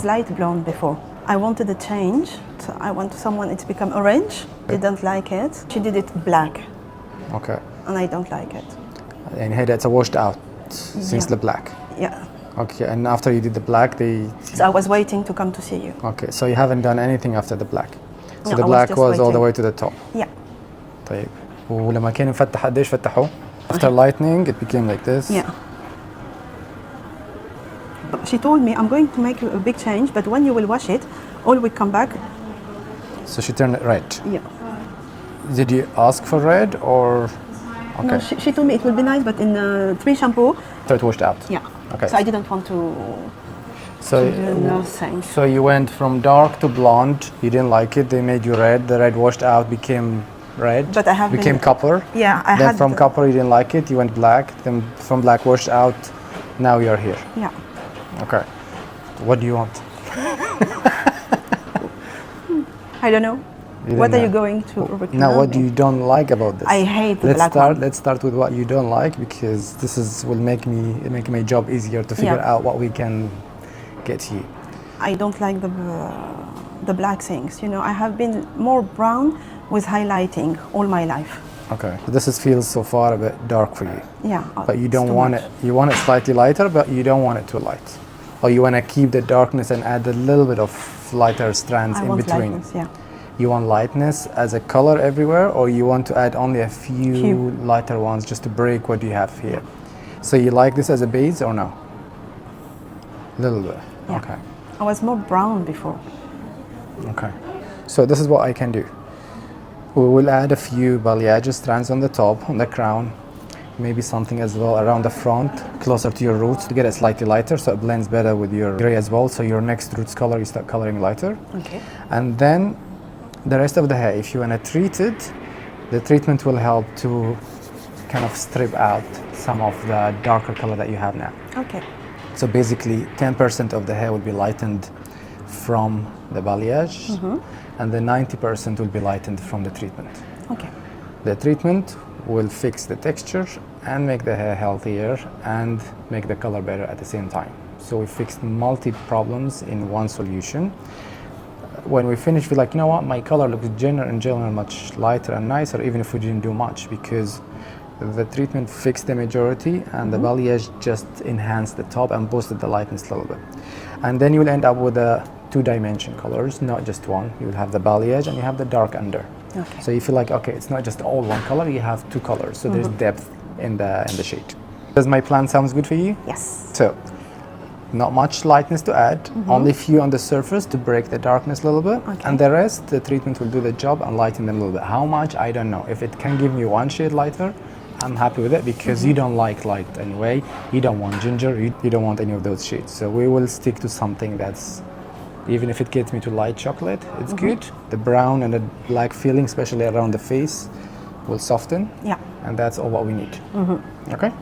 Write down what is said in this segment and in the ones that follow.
was light blonde before. I wanted a change. So I want someone it's become orange. Didn't like it. She did it black. Okay. And I don't like it. And here that's washed out since the black. Yeah. Okay, and after you did the black, So I was waiting to come to see you. Okay, so you haven't done anything after the black. So No, the I was black just was all the waiting. way to the top. Yeah. طيب ولما كان مفتح قديش فتحوه؟ After lightening it became like this. Yeah. But she told me I'm going to make a big change, but when you will wash it, all will come back. So she turned it red. Yeah. Did you ask for red or? Okay. No, she told me it will be nice, but in 3 shampoo. So it washed out. Yeah. Okay. So I didn't want to do nothing. So you went from dark to blonde. You didn't like it. They made you red. The red washed out, became red. But I have became copper. Yeah, I then had. from copper you didn't like it. You went black. Then from black washed out. Now you're here. Yeah. Okay. What do you want? I don't know. What are you going to recommend? Now, what do you don't like about this? I hate the black one. Let's start with what you don't like, because this will make my job easier to figure out what we can get here. I don't like the black things. You know, I have been more brown with highlighting all my life. Okay. This feels so far a bit dark for you. Yeah. But you don't want it. You want it slightly lighter, but you don't want it too light. Or you want to keep the darkness and add a little bit of lighter strands in between. Lightness, yeah. You want lightness as a color everywhere, or you want to add only a few lighter ones just to break what you have here? So you like this as a base or no? A little bit. Yeah. Okay. I was more brown before. Okay. So this is what I can do. We will add a few balayage strands on the top, on the crown, maybe something as well around the front, closer to your roots to get it slightly lighter so it blends better with your gray as well. So your next roots color, you start coloring lighter. Okay. And then the rest of the hair, if you want to treat it, the treatment will help to kind of strip out some of the darker color that you have now. Okay. So basically 10% of the hair will be lightened from the balayage, and the 90% will be lightened from the treatment. Okay. The treatment will fix the texture and make the hair healthier and make the color better at the same time. So we fixed multi problems in one solution. When we finish, we're like, you know what, my color looks in general much lighter and nicer, even if we didn't do much, because the treatment fixed the majority and the balayage just enhanced the top and boosted the lightness a little bit. And then you'll end up with a 2-dimension colors, not just one. You'll have the balayage and you have the dark under. Okay. So you feel like, okay, it's not just all one color, you have 2 colors. So there's depth in the shade. Does my plan sounds good for you? Yes. So, not much lightness to add, only few on the surface to break the darkness a little bit. Okay. And the rest, the treatment will do the job and lighten them a little bit. How much, I don't know. If it can give me 1 shade lighter, I'm happy with it, because you don't like light anyway. You don't want ginger, you don't want any of those shades. So we will stick to something that's, even if it gets me to light chocolate, it's good. The brown and the black feeling, especially around the face, will soften. Yeah. And that's all what we need. Okay?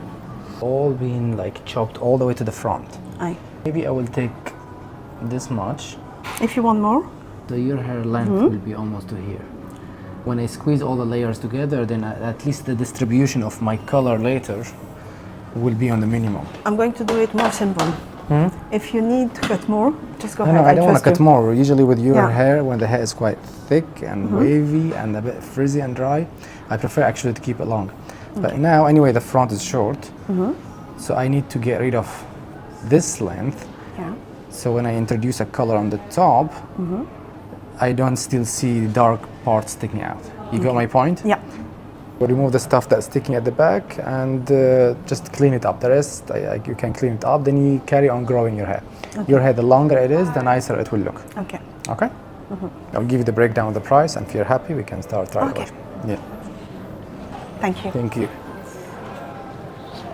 All being like chopped all the way to the front. Aye. Maybe I will take this much. If you want more. So your hair length will be almost to here. When I squeeze all the layers together, then at least the distribution of my color later will be on the minimum. I'm going to do it more simple. If you need to cut more, just go ahead. No, I don't want to cut more. Usually with your hair, when the hair is quite thick and wavy and a bit frizzy and dry, I prefer actually to keep it long. But now, anyway, the front is short, so I need to get rid of this length. Yeah. So when I introduce a color on the top, I don't still see dark parts sticking out. You got my point? Yeah. We remove the stuff that's sticking at the back and just clean it up. The rest, you can clean it up, then you carry on growing your hair. Okay. Your hair, the longer it is, the nicer it will look. Okay. Okay? I'll give you the breakdown of the price, and if you're happy, we can start right away. Yeah. Thank you. Thank you.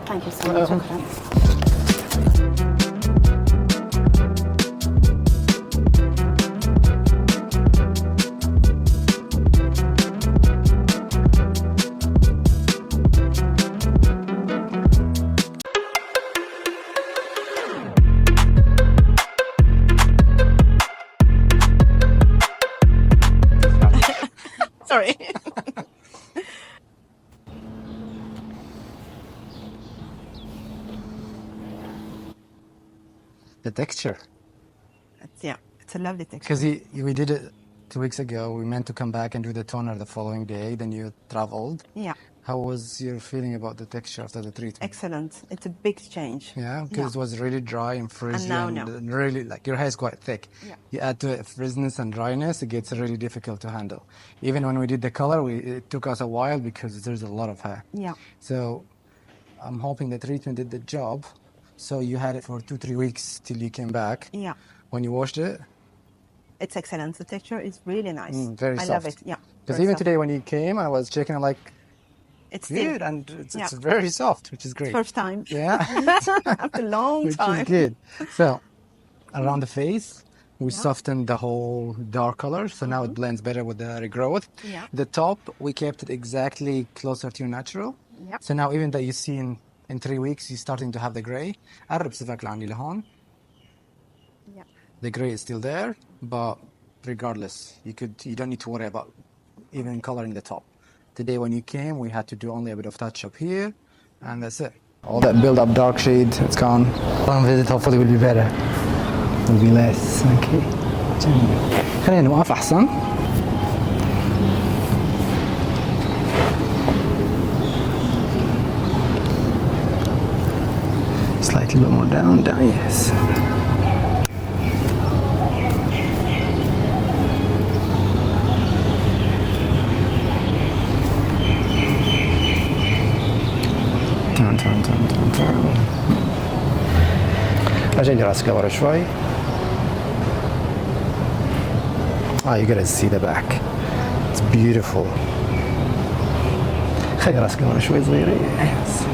Thank you so much. Sorry. The texture. Yeah, it's a lovely texture. Because we did it 2 weeks ago. We meant to come back and do the toner the following day. Then you traveled. Yeah, How was your feeling about the texture after the treatment? excellent. It's a big change. Yeah, because it was really dry and frizzy now, and really like your hair is quite thick. Yeah. You add to it frizziness and dryness, it gets really difficult to handle. Even when we did the color, it took us a while because there's a lot of hair. Yeah. So I'm hoping the treatment did the job. So you had it for 2-3 weeks till you came back. Yeah. When you washed it, It's excellent. The texture is really nice. very I soft. love it. Yeah. Because very even soft. today when you came, I was checking like It's good, still and it's very soft, which is great. first time. Yeah, After a long which time. is good. So around the face, we softened the whole dark color, so now it blends better with the regrowth. Yeah. The top, we kept it exactly closer to your natural. Yep. So now even that you see in 3 weeks, you're starting to have the gray. قرب صفك لعندي لهون. Yeah. The gray is still there, but regardless, you don't need to worry about even coloring the top. Today when you came, we had to do only a bit of touch up here, and that's it. All that build up dark shade, it's gone. One visit hopefully will be better. Will be less. Okay. خلينا نوقف أحسن. Slightly bit more down, yes. turn. رجعي راسك لورا شوي. You gotta see the back. It's beautiful. خلي راسك لورا شوي صغيرة. Yes.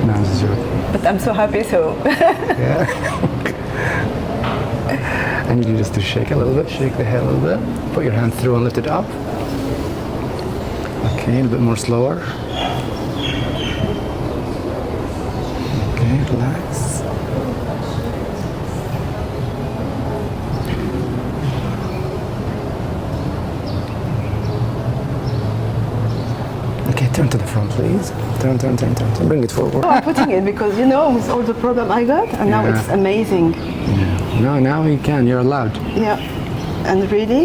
No, I'm just joking. But I'm so happy, so. Yeah. I need you just to shake a little bit, shake the hair a little bit. Put your hand through and lift it up. Okay, a little bit more slower. Okay, relax. Okay, turn to the front, please. Turn. Bring it forward. I'm putting it because, with all the problem I got, and now it's amazing. Yeah. No, now you can. You're allowed. Yeah. And really,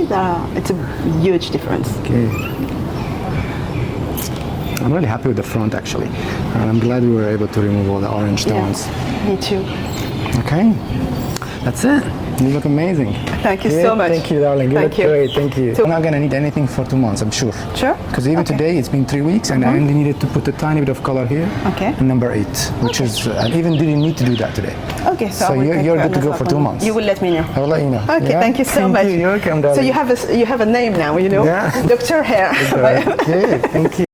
it's a huge difference. Okay. I'm really happy with the front, actually. And I'm glad we were able to remove all the orange tones. Yeah, me too. Okay. That's it. You look amazing. Thank you so much. Thank you, darling. You look great. Thank you. I'm not going to need anything for 2 months, I'm sure. Sure? Because even today, it's been 3 weeks, and I only needed to put a tiny bit of color here. Okay. And number 8, which is, I even didn't need to do that today. Okay, So you're good to go for 2 months. You will let me know. I will let you know. Okay, Yeah? thank you so much. You're welcome, darling. So you have a name now, Yeah. Dr. Hair. Okay, thank you.